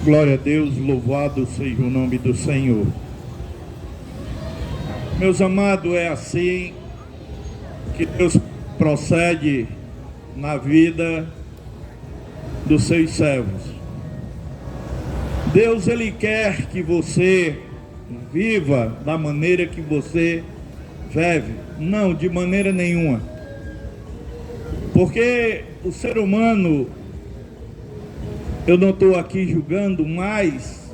Glória a Deus, louvado seja o nome do Senhor. Meus amados, é assim que Deus procede na vida dos seus servos. Deus, Ele quer que você viva da maneira que você vive. Não, de maneira nenhuma. Porque o ser humano, eu não estou aqui julgando, mas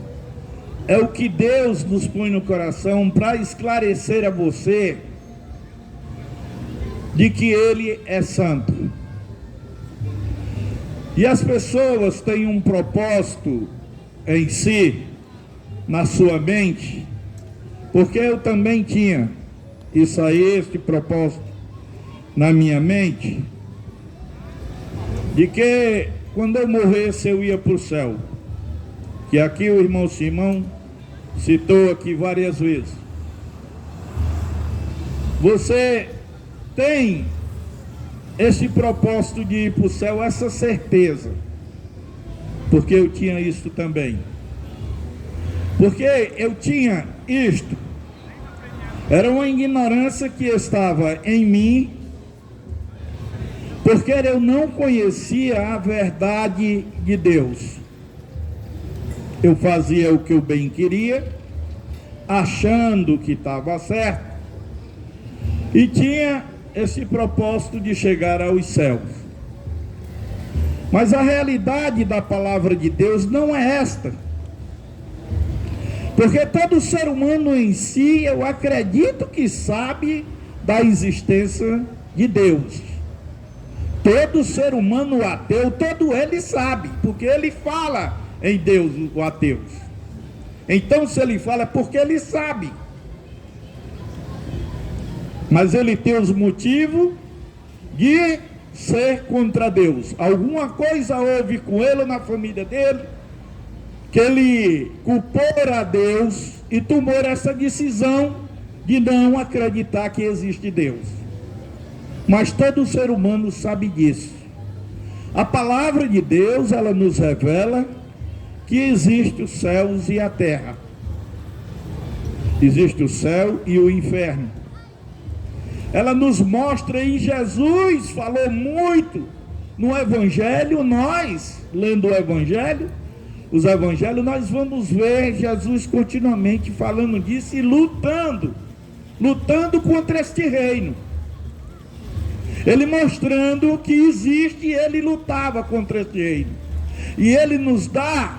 é o que Deus nos põe no coração para esclarecer a você de que Ele é santo. E as pessoas têm um propósito em si, na sua mente, porque eu também tinha isso aí, este propósito na minha mente, de que quando eu morresse eu ia para o céu, que aqui o irmão Simão citou aqui várias vezes. Você tem esse propósito de ir para o céu, essa certeza, porque eu tinha isso também, porque eu tinha isto, era uma ignorância que estava em mim, porque eu não conhecia a verdade de Deus. Eu fazia o que eu bem queria, achando que estava certo, e tinha esse propósito de chegar aos céus. Mas a realidade da palavra de Deus não é esta, porque todo ser humano em si, eu acredito que sabe da existência de Deus. Todo ser humano ateu, todo ele sabe, porque ele fala em Deus, o ateu. Então, se ele fala, é porque ele sabe. Mas ele tem os motivos de ser contra Deus. Alguma coisa houve com ele, na família dele, que ele culpou a Deus e tomou essa decisão de não acreditar que existe Deus. Mas todo ser humano sabe disso. A palavra de Deus, ela nos revela que existe os céus e a terra. Existe o céu e o inferno. Ela nos mostra, e Jesus falou muito no Evangelho. Nós, lendo o Evangelho, os Evangelhos, nós vamos ver Jesus continuamente falando disso e lutando contra este reino. Ele mostrando que existe, e ele lutava contra este reino. E ele nos dá,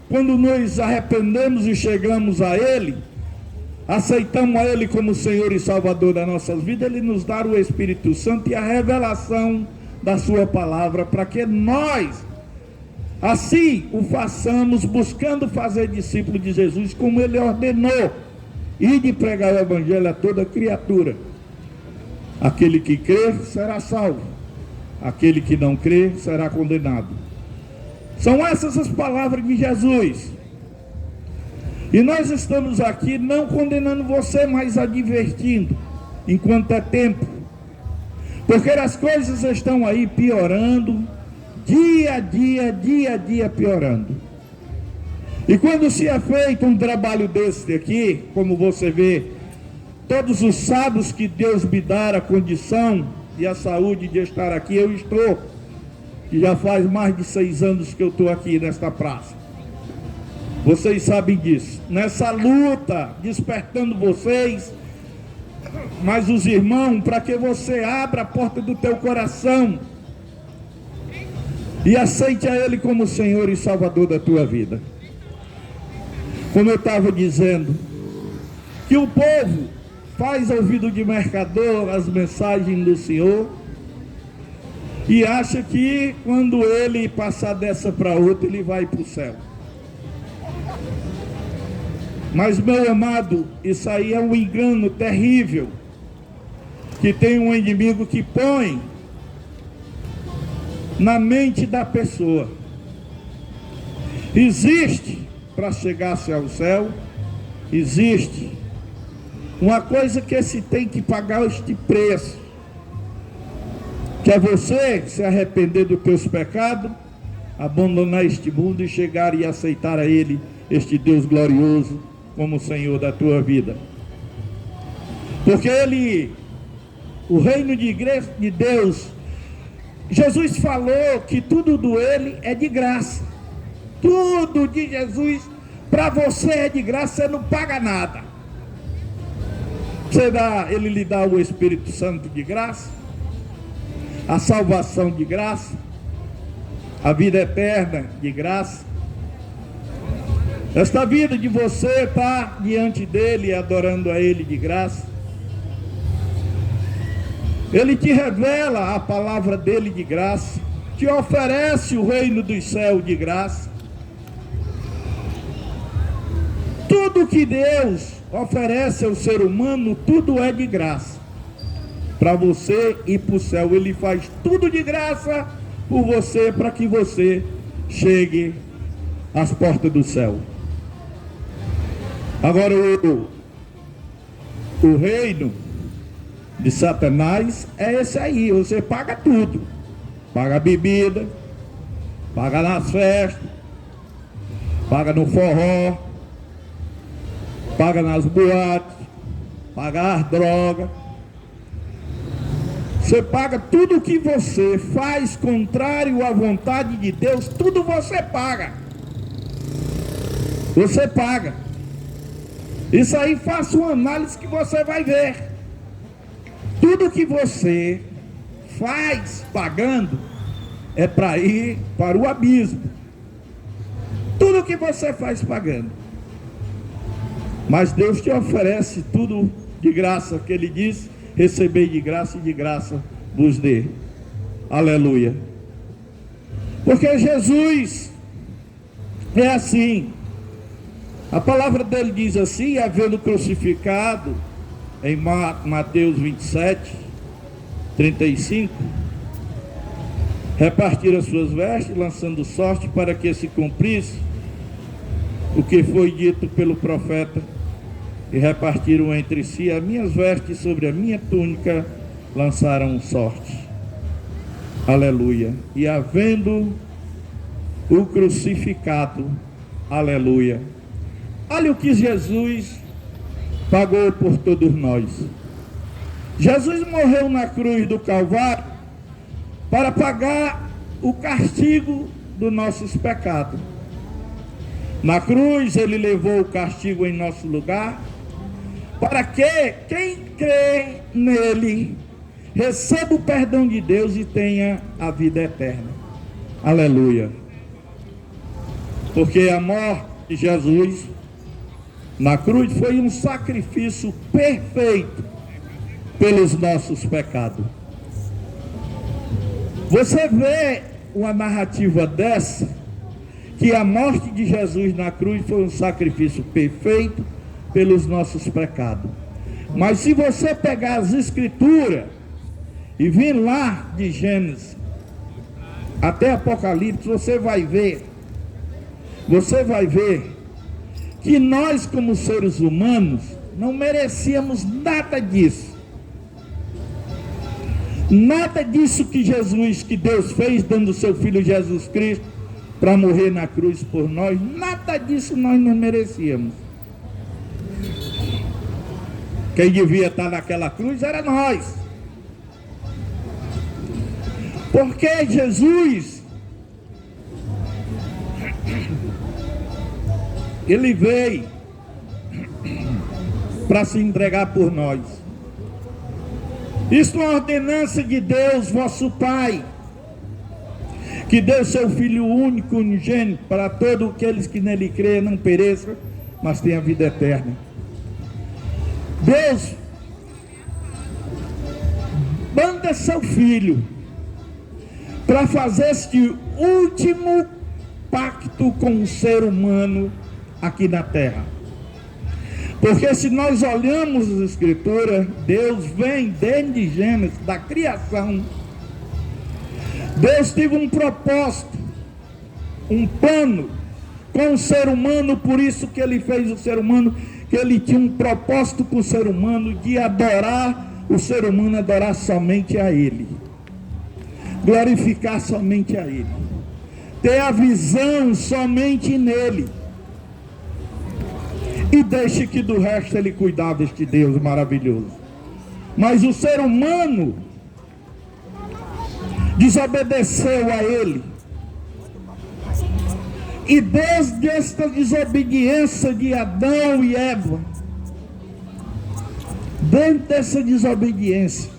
quando nos arrependemos e chegamos a ele, aceitamos a ele como Senhor e Salvador das nossas vidas, ele nos dá o Espírito Santo e a revelação da sua palavra, para que nós assim o façamos, buscando fazer discípulo de Jesus, como ele ordenou, e de pregar o Evangelho a toda criatura. Aquele que crer será salvo, aquele que não crer será condenado. São essas as palavras de Jesus. E nós estamos aqui não condenando você, mas advertindo, enquanto é tempo, porque as coisas estão aí piorando, dia a dia piorando. E quando se é feito um trabalho desse aqui, como você vê, todos os sábados que Deus me dá a condição e a saúde de estar aqui, eu estou, que já faz mais de 6 anos que eu estou aqui nesta praça. Vocês sabem disso. Nessa luta, despertando vocês, mas os irmãos, para que você abra a porta do teu coração e aceite a Ele como Senhor e Salvador da tua vida. Como eu estava dizendo, que o povo faz ouvido de mercador as mensagens do Senhor e acha que quando ele passar dessa para outra, ele vai para o céu. Mas, meu amado, isso aí é um engano terrível que tem um inimigo que põe na mente da pessoa. Existe, para chegar-se ao céu, existe uma coisa que se tem que pagar este preço, que é você se arrepender dos teus pecados abandonar este mundo e chegar e aceitar a Ele, este Deus glorioso, como Senhor da tua vida. Porque Ele, o reino de Deus, Jesus falou que tudo do Ele é de graça. Tudo de Jesus para você é de graça, você não paga nada. Ele lhe dá o Espírito Santo de graça, a salvação de graça, a vida eterna de graça. Esta vida de você está diante dele, adorando a ele de graça. Ele te revela a palavra dele de graça, te oferece o reino dos céus de graça. Tudo que Deus oferece ao ser humano, tudo é de graça. Para você ir para o céu, Ele faz tudo de graça por você, para que você chegue às portas do céu. Agora, o reino de Satanás é esse aí, você paga tudo. Paga a bebida, paga nas festas, paga no forró, paga nas boates, paga as drogas. Você paga tudo que você faz contrário à vontade de Deus, tudo você paga. Você paga. Isso aí, faça uma análise que você vai ver. Tudo que você faz pagando é para ir para o abismo. Tudo que você faz pagando. Mas Deus te oferece tudo de graça, que Ele diz: recebei de graça e de graça vos dê. Aleluia. Porque Jesus é assim. A palavra dele diz assim: havendo crucificado, em Mateus 27, 35, repartiram as suas vestes, lançando sorte para que se cumprisse o que foi dito pelo profeta, e repartiram entre si as minhas vestes, sobre a minha túnica lançaram sorte. Aleluia. E havendo o crucificado, aleluia. Olha o que Jesus pagou por todos nós. Jesus morreu na cruz do Calvário para pagar o castigo dos nossos pecados. Na cruz Ele levou o castigo em nosso lugar, para que quem crê nele receba o perdão de Deus e tenha a vida eterna. Aleluia. Porque a morte de Jesus na cruz foi um sacrifício perfeito pelos nossos pecados. Você vê uma narrativa dessa, que a morte de Jesus na cruz foi um sacrifício perfeito pelos nossos pecados. Mas se você pegar as escrituras e vir lá de Gênesis até Apocalipse, você vai ver que nós, como seres humanos, não merecíamos nada disso. Nada disso que Deus fez, dando seu Filho Jesus Cristo para morrer na cruz por nós. Nada disso nós não merecíamos. Quem devia estar naquela cruz era nós. Porque Jesus, Ele veio para se entregar por nós. Isso é uma ordenança de Deus, vosso Pai, que deu seu Filho único, unigênito, para todos aqueles que nele creem não pereçam, mas tenham vida eterna. Deus manda seu Filho para fazer este último pacto com o ser humano aqui na terra. Porque se nós olhamos as escrituras, Deus vem desde Gênesis, da criação. Deus teve um propósito, um plano com o ser humano, por isso que Ele fez o ser humano, que Ele tinha um propósito com o ser humano, de adorar o ser humano, adorar somente a Ele, glorificar somente a Ele. ter a visão somente nele. E deixe que do resto ele cuidar deste Deus maravilhoso. Mas o ser humano desobedeceu a ele. E desde esta desobediência de Adão e Eva, dentro dessa desobediência,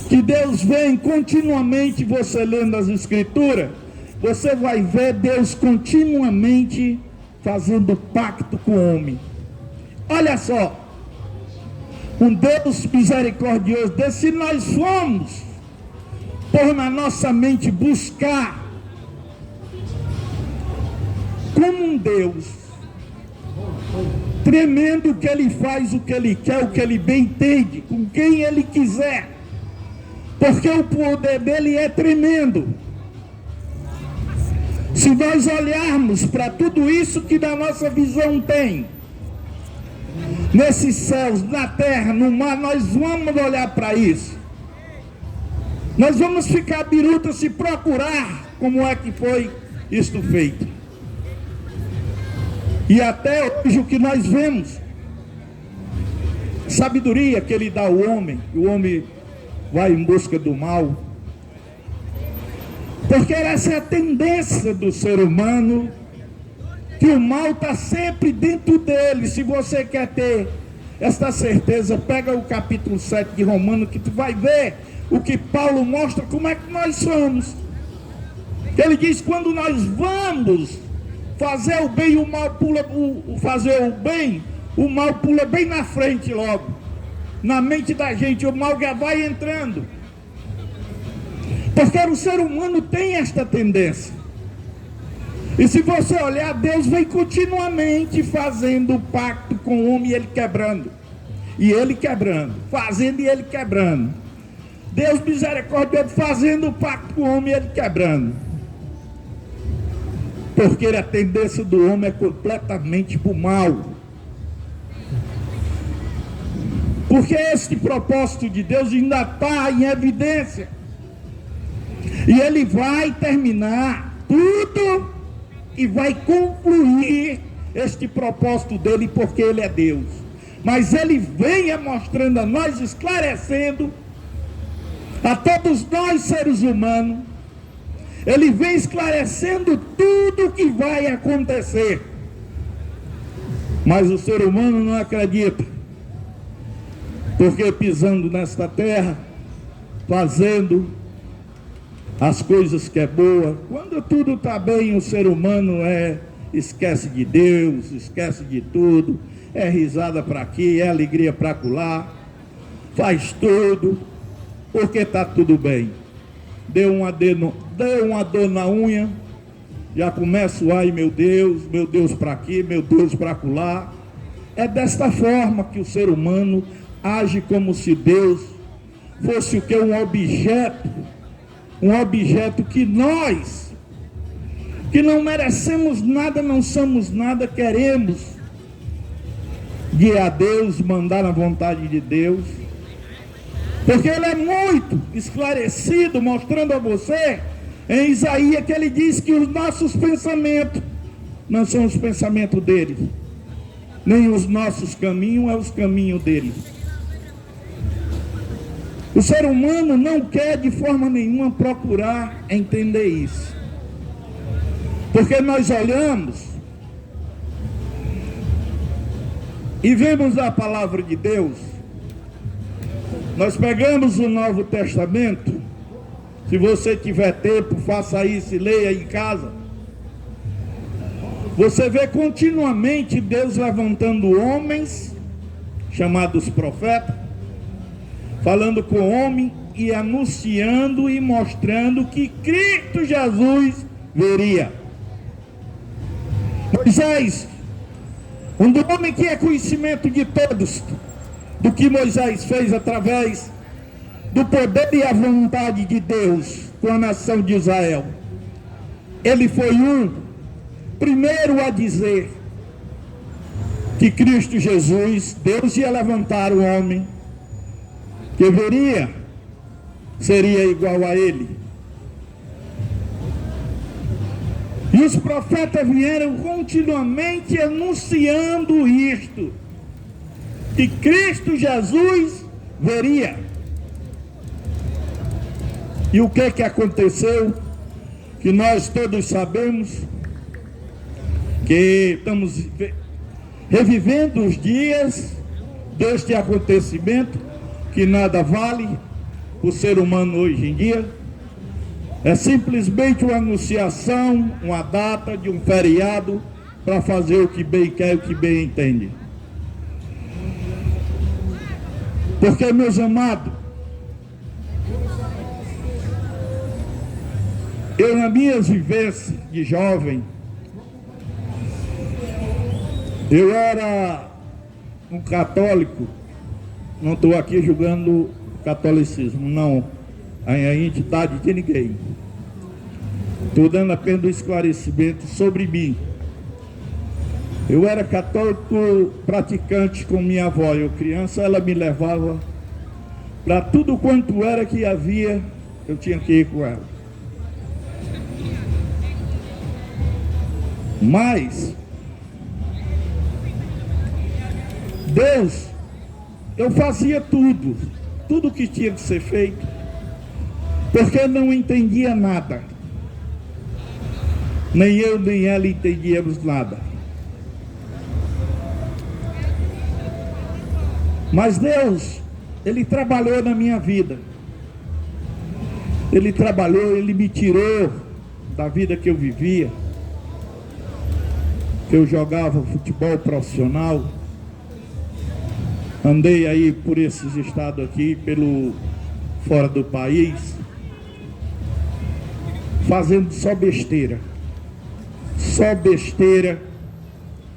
que Deus vem continuamente, você lendo as Escrituras, você vai ver Deus continuamente fazendo pacto com o homem. Olha só, um Deus misericordioso desse, se nós formos por na nossa mente buscar como um Deus tremendo, que ele faz o que ele quer, o que ele bem entende, com quem ele quiser, porque o poder dele é tremendo. Se nós olharmos para tudo isso que da nossa visão tem, nesses céus, na terra, no mar, nós vamos olhar para isso. Nós vamos ficar biruta se procurar como é que foi isto feito. E até hoje o que nós vemos, sabedoria que ele dá ao homem, e o homem vai em busca do mal, porque essa é a tendência do ser humano, que o mal está sempre dentro dele. Se você quer ter esta certeza, pega o capítulo 7 de Romanos, que tu vai ver o que Paulo mostra, como é que nós somos. Ele diz, quando nós vamos fazer o bem, o mal pula, fazer o bem, o mal pula bem na frente logo, na mente da gente, o mal já vai entrando. Porque o ser humano tem esta tendência. E se você olhar, Deus vem continuamente fazendo pacto com o homem, e ele quebrando. E ele quebrando, fazendo e ele quebrando. Deus misericordioso fazendo pacto com o homem e ele quebrando. Porque a tendência do homem é completamente para o mal. Porque este propósito de Deus ainda está em evidência. E ele vai terminar tudo e vai concluir este propósito dele, porque ele é Deus. Mas ele vem mostrando a nós, esclarecendo a todos nós seres humanos, ele vem esclarecendo tudo o que vai acontecer. Mas o ser humano não acredita, porque pisando nesta terra, fazendo as coisas que é boa, quando tudo está bem, o ser humano esquece de Deus, esquece de tudo, é risada para aqui, é alegria para acolá, faz tudo, porque está tudo bem. Deu uma dor na unha, já começa, ai meu Deus para aqui, meu Deus para acolá. É desta forma que o ser humano age, como se Deus fosse o que? Um objeto que nós, que não merecemos nada, não somos nada, queremos guiar Deus, mandar na vontade de Deus, porque ele é muito esclarecido, mostrando a você em Isaías, que ele diz que os nossos pensamentos não são os pensamentos dele, nem os nossos caminhos é os caminhos dele. O ser humano não quer de forma nenhuma procurar entender isso, porque nós olhamos e vemos a palavra de Deus. Nós pegamos o Novo Testamento, se você tiver tempo, faça isso e leia em casa. Você vê continuamente Deus levantando homens, chamados profetas, falando com o homem e anunciando e mostrando que Cristo Jesus viria. Moisés, um homem que é conhecimento de todos, do que Moisés fez através do poder e a vontade de Deus com a nação de Israel. Ele foi o primeiro a dizer que Cristo Jesus, Deus ia levantar o homem que viria, seria igual a ele. E os profetas vieram continuamente anunciando isto, que Cristo Jesus veria. E o que aconteceu? Que nós todos sabemos que estamos revivendo os dias deste acontecimento, que nada vale o ser humano hoje em dia. É simplesmente uma anunciação, uma data de um feriado para fazer o que bem quer, o que bem entende. Porque, meus amados, eu, nas minhas vivências de jovem, eu era um católico. Não estou aqui julgando o catolicismo, não, a entidade de ninguém. Estou dando apenas um esclarecimento sobre mim. Eu era católico praticante com minha avó. Eu criança, ela me levava para tudo quanto era que havia, eu tinha que ir com ela. Mas Deus, eu fazia tudo que tinha que ser feito, porque eu não entendia nada. Nem eu nem ela entendíamos nada. Mas Deus, Ele trabalhou na minha vida. Ele trabalhou, Ele me tirou da vida que eu vivia. Que eu jogava futebol profissional. Andei aí por esses estados aqui, fora do país, fazendo só besteira,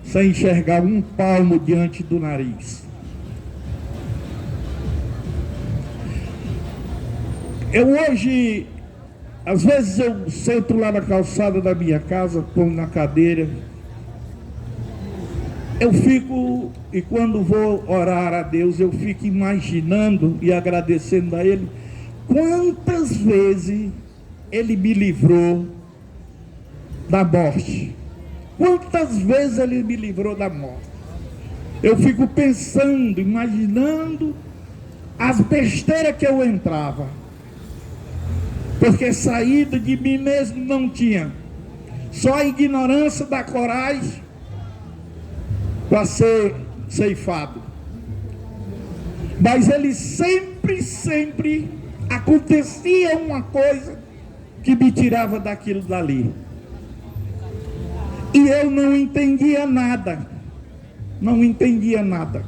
sem enxergar um palmo diante do nariz. Eu hoje, às vezes eu sento lá na calçada da minha casa, ponho na cadeira, eu fico, e quando vou orar a Deus, eu fico imaginando e agradecendo a Ele, quantas vezes Ele me livrou da morte. Quantas vezes Ele me livrou da morte. Eu fico pensando, imaginando as besteiras que eu entrava. Porque saída de mim mesmo não tinha. Só a ignorância da coragem para ser ceifado. Mas ele sempre acontecia uma coisa que me tirava daquilo dali. E eu não entendia nada. Não entendia nada.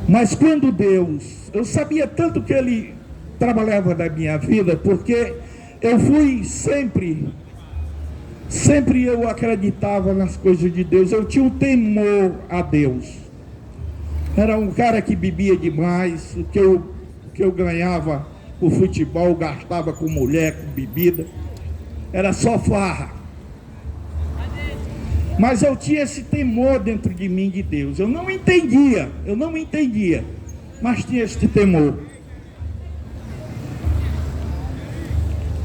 Mas quando Deus, eu sabia tanto que Ele trabalhava na minha vida, porque eu fui sempre eu acreditava nas coisas de Deus, eu tinha um temor a Deus. Era um cara que bebia demais, o que eu ganhava por futebol, gastava com mulher, com bebida, era só farra. Mas eu tinha esse temor dentro de mim de Deus, eu não entendia, mas tinha esse temor.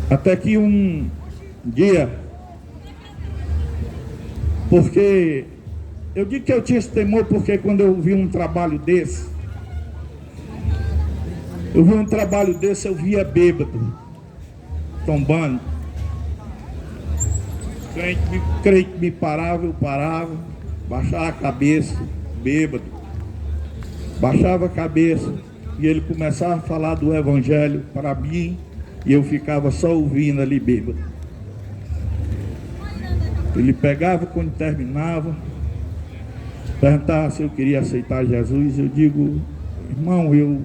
Até que um dia, porque eu digo que eu tinha esse temor porque quando eu vi um trabalho desse, eu via bêbado, tombando. Crente me parava, eu parava, baixava a cabeça, bêbado, baixava a cabeça, e ele começava a falar do Evangelho para mim, e eu ficava só ouvindo ali bêbado. Ele pegava quando terminava, perguntava se eu queria aceitar Jesus. Eu digo, irmão,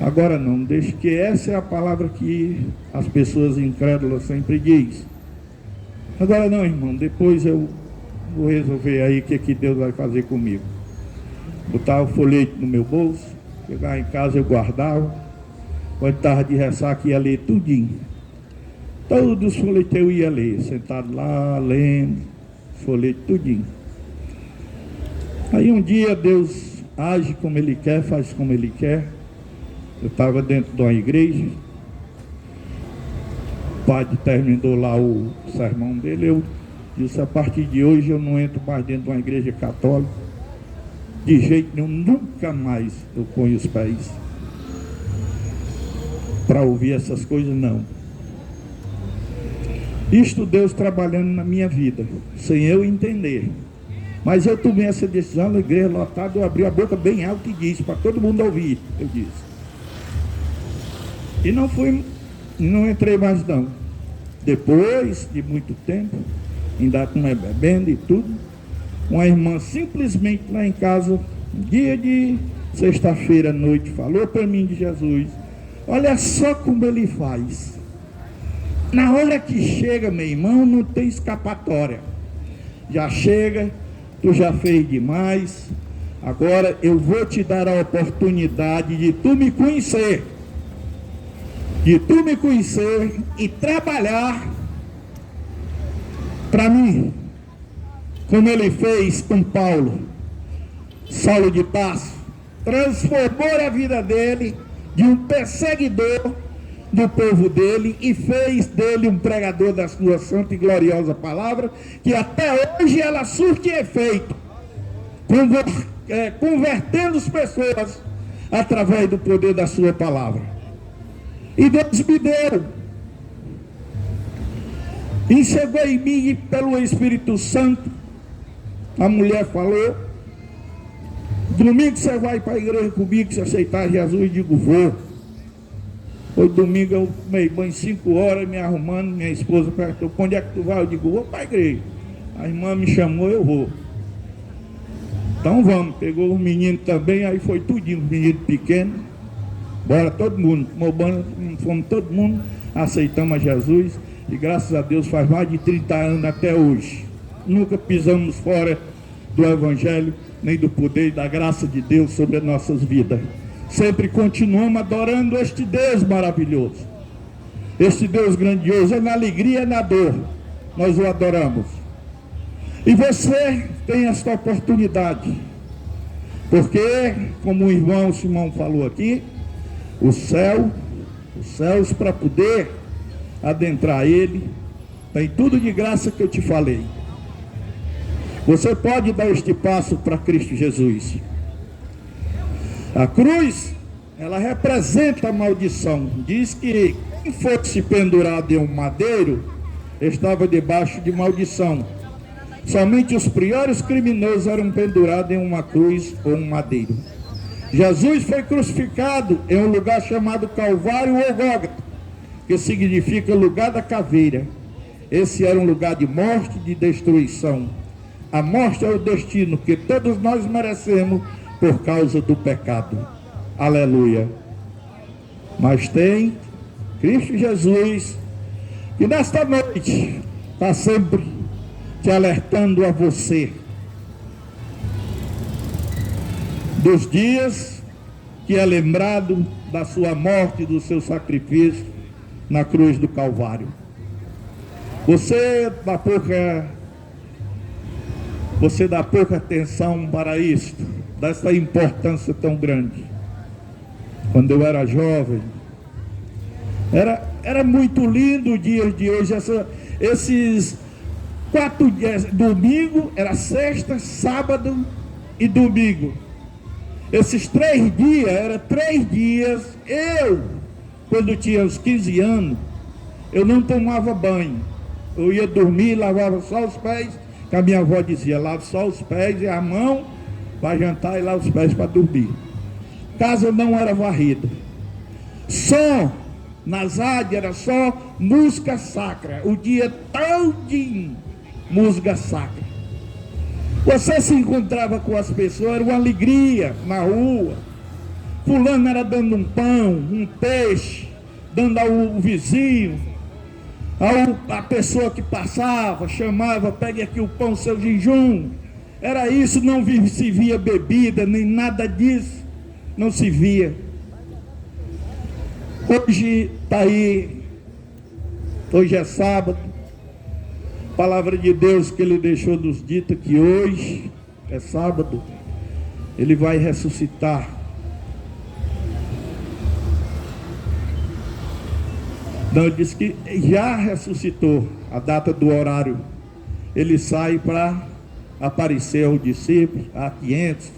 agora não, deixa que essa é a palavra que as pessoas incrédulas sempre dizem. Agora não, irmão, depois eu vou resolver aí o que Deus vai fazer comigo. Botava o folheto no meu bolso, chegava em casa eu guardava, quando estava de ressaca ia ler tudinho. Todos os folhetos eu ia ler, sentado lá, lendo, folheto tudinho. Aí um dia Deus age como Ele quer, faz como Ele quer. Eu estava dentro de uma igreja, o padre terminou lá o sermão dele, eu disse, a partir de hoje eu não entro mais dentro de uma igreja católica, de jeito nenhum, nunca mais eu ponho os pés para ouvir essas coisas, não. Isto Deus trabalhando na minha vida, sem eu entender. Mas eu tomei essa decisão, na igreja lotada, eu abri a boca bem alto e disse, para todo mundo ouvir, eu disse. E não entrei mais não. Depois de muito tempo, ainda bebendo e tudo, uma irmã simplesmente lá em casa, dia de sexta-feira à noite, falou para mim de Jesus. Olha só como ele faz. Na hora que chega, meu irmão, não tem escapatória. Já chega, tu já fez demais, agora eu vou te dar a oportunidade de tu me conhecer. E trabalhar para mim, como ele fez com Paulo, Saulo de Tarso, transformou a vida dele de um perseguidor do povo dele e fez dele um pregador da sua santa e gloriosa palavra, que até hoje ela surte efeito, convertendo as pessoas através do poder da sua palavra. E Deus me deu, enxergou em mim pelo Espírito Santo. A mulher falou, domingo você vai para a igreja comigo, se aceitar Jesus? Eu digo, vou. Foi domingo, eu tomei banho 5 horas, me arrumando, minha esposa perguntou, onde é que tu vai? Eu digo, vou para a igreja. A irmã me chamou, eu vou. Então vamos, pegou os meninos também, aí foi tudinho, os meninos pequenos. Bora todo mundo, fomos todo mundo, aceitamos a Jesus. E graças a Deus faz mais de 30 anos até hoje. Nunca pisamos fora do Evangelho, nem do poder e da graça de Deus sobre as nossas vidas. Sempre continuamos adorando este Deus maravilhoso, este Deus grandioso, é na alegria e na dor, nós o adoramos. E você tem esta oportunidade, porque, como o irmão Simão falou aqui, os céus para poder adentrar ele, tem tudo de graça que eu te falei. Você pode dar este passo para Cristo Jesus. A cruz, ela representa a maldição. Diz que quem fosse pendurado em um madeiro estava debaixo de maldição. Somente os piores criminosos eram pendurados em uma cruz ou um madeiro. Jesus foi crucificado em um lugar chamado Calvário ou Gólgota, que significa lugar da caveira. Esse era um lugar de morte e de destruição. A morte é o destino que todos nós merecemos por causa do pecado. Aleluia. Mas tem Cristo Jesus, que nesta noite está sempre te alertando a você dos dias que é lembrado da sua morte, do seu sacrifício na cruz do Calvário. Você dá pouca atenção para isto, dessa importância tão grande. Quando eu era jovem, era muito lindo o dia de hoje, esses 4 dias, domingo, era sexta, sábado e domingo. Esses 3 dias, era 3 dias, quando tinha uns 15 anos, eu não tomava banho. Eu ia dormir, lavava só os pés, que a minha avó dizia, lava só os pés e a mão, vai jantar e lava os pés para dormir. Casa não era varrida. Som nas áreas era só música sacra, o dia todinho, música sacra. Você se encontrava com as pessoas, era uma alegria na rua. Fulano era dando um pão, um peixe, dando ao vizinho, a pessoa que passava, chamava, pegue aqui o pão, seu jejum. Era isso, não se via bebida, nem nada disso, não se via. Hoje está aí, hoje é sábado. Palavra de Deus que ele deixou nos dita que hoje é sábado, ele vai ressuscitar. Não, ele disse que já ressuscitou. A data do horário, ele sai para aparecer aos discípulos, a 500,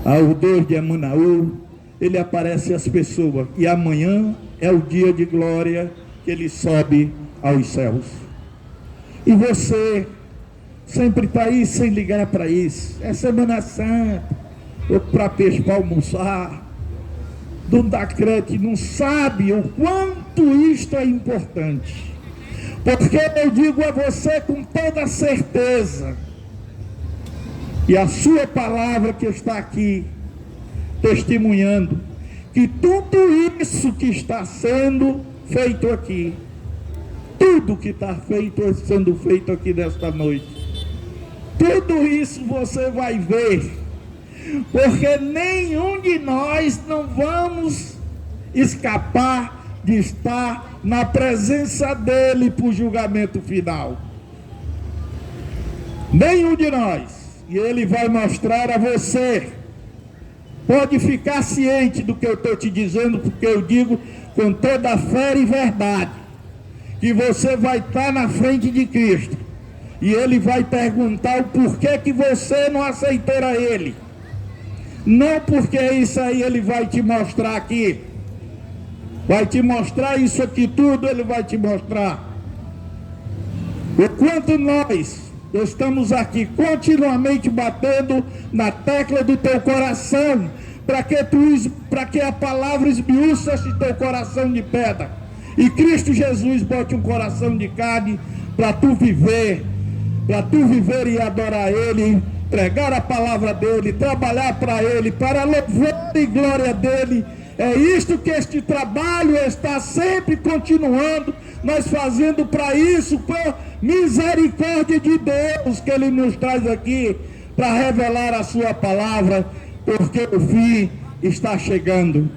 ao 2 de Emmanuel, ele aparece às pessoas, e amanhã é o dia de glória que ele sobe aos céus. E você sempre está aí sem ligar para isso. É Semana Santa, ou para peixe para almoçar, não dá crédito, não sabe o quanto isto é importante. Porque eu digo a você com toda certeza, e a sua palavra que está aqui, testemunhando, que tudo isso que está sendo feito aqui, tudo que está sendo feito aqui nesta noite, tudo isso você vai ver, porque nenhum de nós não vamos escapar de estar na presença dele para o julgamento final. Nenhum de nós. E ele vai mostrar a você. Pode ficar ciente do que eu estou te dizendo, porque eu digo com toda a fé e verdade, que você vai estar na frente de Cristo, e ele vai perguntar o porquê que você não aceitou a ele. Não porque isso aí ele vai te mostrar aqui, vai te mostrar isso aqui tudo, ele vai te mostrar. O quanto nós estamos aqui continuamente batendo na tecla do teu coração, para que a palavra esmiuça esse teu coração de pedra, e Cristo Jesus bote um coração de carne para tu viver e adorar Ele, pregar a palavra dEle, trabalhar para Ele, para louvor e glória dEle. É isto que este trabalho está sempre continuando, nós fazendo para isso, por misericórdia de Deus, que Ele nos traz aqui, para revelar a sua palavra, porque o fim está chegando.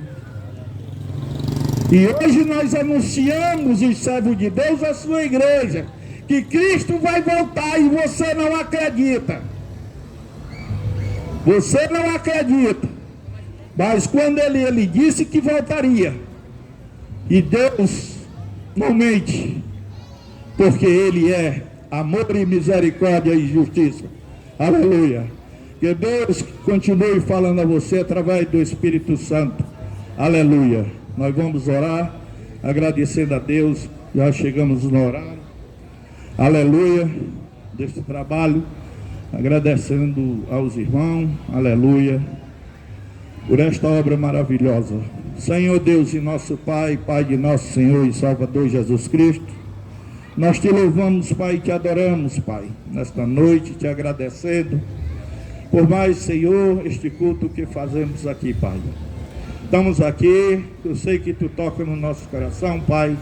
E hoje nós anunciamos, os servos de Deus, a sua igreja, que Cristo vai voltar, e você não acredita. Você não acredita. Mas quando ele disse que voltaria, e Deus não mente, porque Ele é amor e misericórdia e justiça. Aleluia. Que Deus continue falando a você através do Espírito Santo. Aleluia. Nós vamos orar, agradecendo a Deus. Já chegamos no horário. Aleluia. Deste trabalho, agradecendo aos irmãos. Aleluia. Por esta obra maravilhosa. Senhor Deus e nosso Pai, Pai de nosso Senhor e Salvador Jesus Cristo, nós te louvamos, Pai, e te adoramos, Pai, nesta noite, te agradecendo por mais, Senhor, este culto que fazemos aqui, Pai. Estamos aqui, eu sei que tu toca no nosso coração, Pai,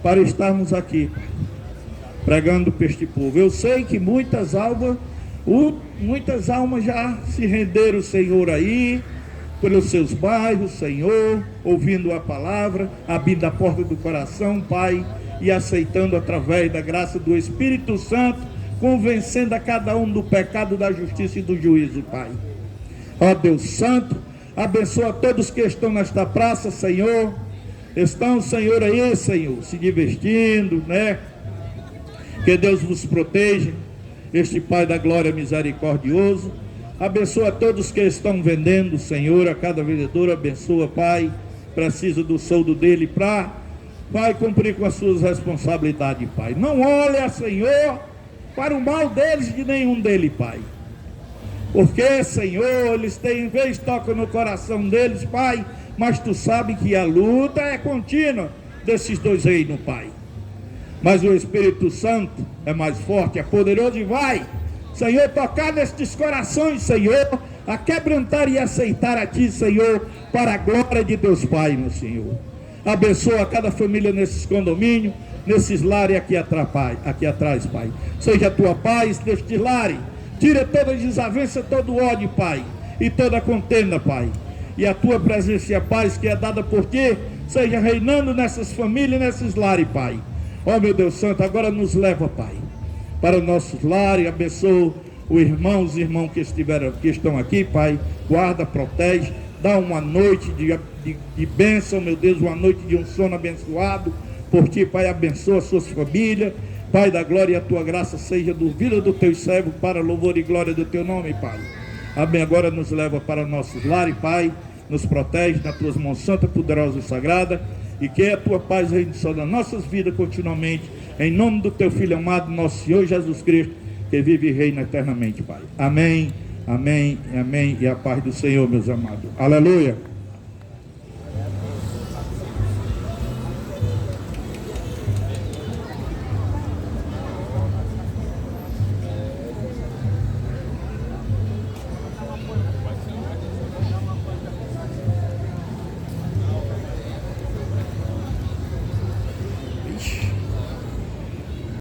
para estarmos aqui, Pai, pregando para este povo. Eu sei que muitas almas já se renderam, Senhor, aí, pelos seus bairros, Senhor, ouvindo a palavra, abrindo a porta do coração, Pai, e aceitando através da graça do Espírito Santo, convencendo a cada um do pecado, da justiça e do juízo, Pai. Ó Deus Santo, abençoa todos que estão nesta praça, Senhor. Estão, Senhor, aí, Senhor, se divertindo, né? Que Deus vos proteja, este Pai da glória misericordioso. Abençoa todos que estão vendendo, Senhor, a cada vendedor, abençoa, Pai, precisa do soldo dele para, Pai, cumprir com as suas responsabilidades, Pai. Não olha, Senhor, para o mal deles, de nenhum deles, Pai. Porque, Senhor, eles têm vez, toca no coração deles, Pai, mas tu sabe que a luta é contínua desses dois reinos, Pai. Mas o Espírito Santo é mais forte, é poderoso e vai, Senhor, tocar nestes corações, Senhor, a quebrantar e aceitar a Ti, Senhor, para a glória de Deus Pai, meu Senhor. Abençoa cada família nesses condomínios, nesses lares aqui atrás, Pai. Seja a Tua paz nestes lares. Tira toda desavença, todo ódio, Pai, e toda contenda, Pai. E a Tua presença e a paz que é dada por Ti, seja reinando nessas famílias, nesses lares, Pai. Ó, meu Deus Santo, agora nos leva, Pai, para os nossos lares. Abençoa os irmãos que estão aqui, Pai. Guarda, protege, Dá uma noite de bênção, meu Deus, uma noite de um sono abençoado por Ti, Pai. Abençoa as suas famílias. Pai da glória, e a Tua graça seja do vida do Teu servo para louvor e glória do Teu nome, Pai. Amém. Agora nos leva para nossos lares, Pai. Nos protege nas Tuas mãos santas, poderosas e sagradas. E que a Tua paz reine sobre as nossas vidas continuamente. Em nome do Teu Filho amado, nosso Senhor Jesus Cristo, que vive e reina eternamente, Pai. Amém, amém, amém. E a paz do Senhor, meus amados. Aleluia.